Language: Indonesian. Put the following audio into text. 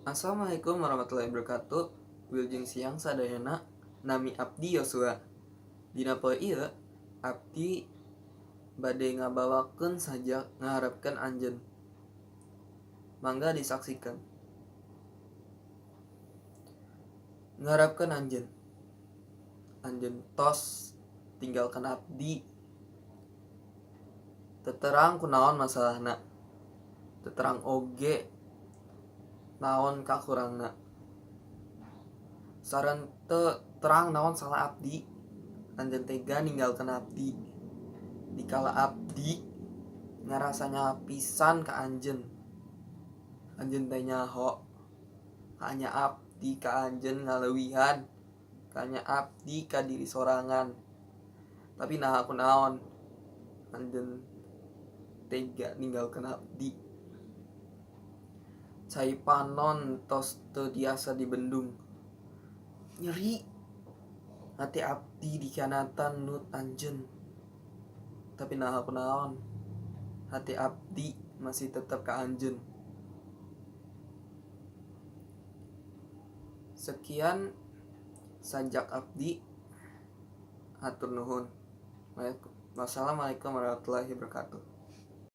Assalamualaikum warahmatullahi wabarakatuh. Wilujeng siang sadayana nami abdi Yosua. Dina poe ieu abdi bade ngabawakeun sajak ngaharepkeun anjeun. Mangga disaksikan. Ngaharepkeun anjeun. Anjeun tos tinggalkan abdi. Teu terang kunaon masalahna. Teu terang oge naon kakurangna. Sareng teu terang naon salah abdi. Anjeun tega ninggalkeun abdi. Dikala abdi ngarasanya pisan ka anjeun. Anjeun teh nyaho. Hanya abdi ka anjeun ngaleuwihan. Hanya abdi ka diri sorangan. Tapi naha kunaon anjeun tega ninggalkeun abdi. Cai panon tos teu tiasa dibendung. Nyeri hati abdi dikhianatan nut anjeun. Tapi naha kunaon hati abdi masih tetap ka anjeun. Sekian sajak abdi. Hatur nuhun. Wassalamualaikum warahmatullahi wabarakatuh.